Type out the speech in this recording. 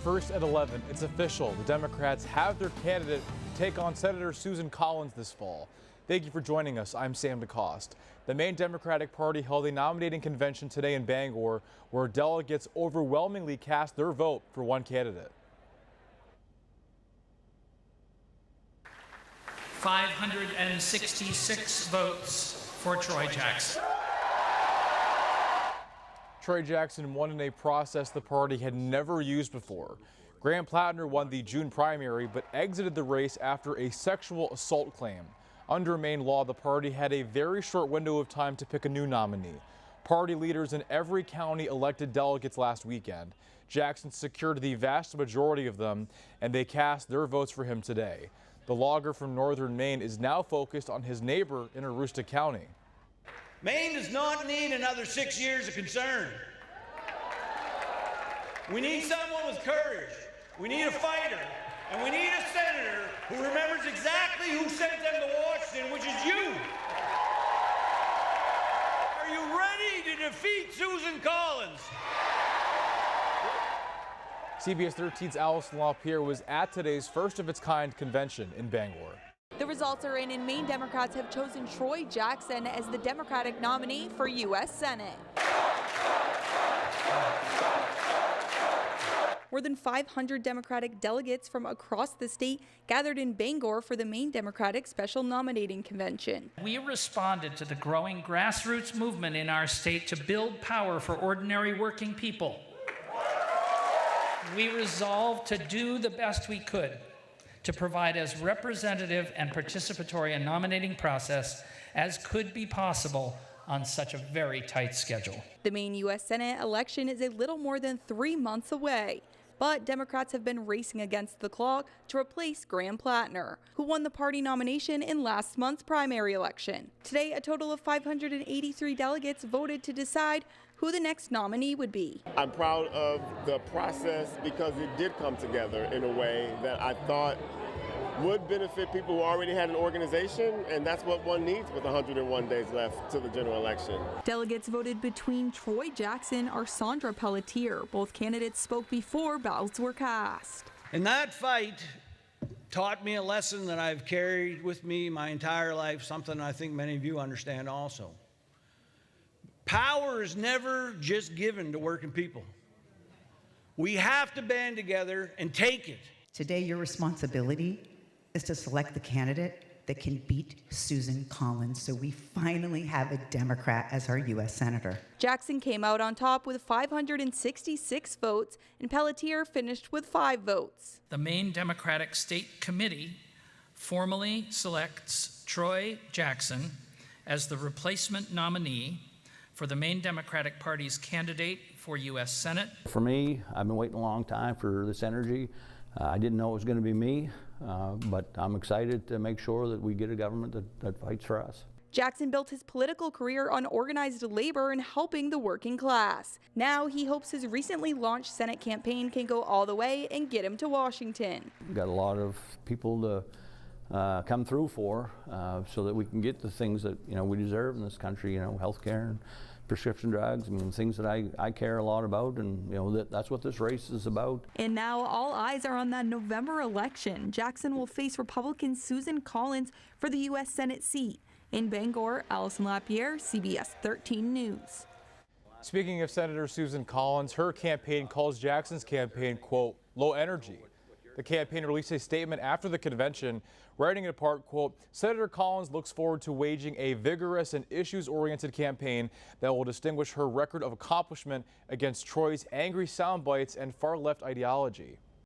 First at 11, it's official. The Democrats have their candidate to take on Senator Susan Collins this fall. Thank you for joining us. I'm Sam DeCoste. The Maine Democratic Party held a nominating convention today in Bangor, where delegates overwhelmingly cast their vote for one candidate. 566 votes for Troy Jackson. Troy Jackson won in a process the party had never used before. Graham Plattner won the June primary but exited the race after a sexual assault claim. Under Maine law, the party had a very short window of time to pick a new nominee. Party leaders in every county elected delegates last weekend. Jackson secured the vast majority of them, and they cast their votes for him today. The logger from northern Maine is now focused on his neighbor in Aroostook County. Maine does not need another 6 years of concern. We need someone with courage. We need a fighter. And we need a senator who remembers exactly who sent them to Washington, which is you. Are you ready to defeat Susan Collins? CBS 13's Allison LaPierre was at today's first-of-its-kind convention in Bangor. The results are in, and Maine Democrats have chosen Troy Jackson as the Democratic nominee for U.S. Senate. More than 500 Democratic delegates from across the state gathered in Bangor for the Maine Democratic Special Nominating Convention. We responded to the growing grassroots movement in our state to build power for ordinary working people. We resolved to do the best we could to provide as representative and participatory a nominating process as could be possible on such a very tight schedule. The Maine U.S. Senate election is a little more than 3 months away, but Democrats have been racing against the clock to replace Graham Plattner, who won the party nomination in last month's primary election. Today, a total of 583 delegates voted to decide who the next nominee would be. I'm proud of the process because it did come together in a way that I thought would benefit people who already had an organization, and that's what one needs with 101 days left to the general election. Delegates voted between Troy Jackson or Sandra Pelletier. Both candidates spoke before ballots were cast. And that fight taught me a lesson that I've carried with me my entire life, something I think many of you understand also. Power is never just given to working people. We have to band together and take it. Today, your responsibility is to select the candidate that can beat Susan Collins, so we finally have a Democrat as our U.S. Senator. Jackson came out on top with 566 votes, and Pelletier finished with 5 votes. The Maine Democratic State Committee formally selects Troy Jackson as the replacement nominee for the Maine Democratic Party's candidate for U.S. Senate. For me, I've been waiting a long time for this energy. I didn't know it was going to be me, but I'm excited to make sure that we get a government that fights for us. Jackson built his political career on organized labor and helping the working class. Now he hopes his recently launched Senate campaign can go all the way and get him to Washington. We've got a lot of people to come through for so that we can get the things that we deserve in this country, health care and prescription drugs, things that I care a lot about, and that's what this race is about. And now all eyes are on that November election. Jackson will face Republican Susan Collins for the U.S. Senate seat. In Bangor, Allison LaPierre, CBS 13 News. Speaking of Senator Susan Collins, her campaign calls Jackson's campaign, quote, low energy. The campaign released a statement after the convention, writing it apart, quote, Senator Collins looks forward to waging a vigorous and issues-oriented campaign that will distinguish her record of accomplishment against Troy's angry sound bites and far-left ideology.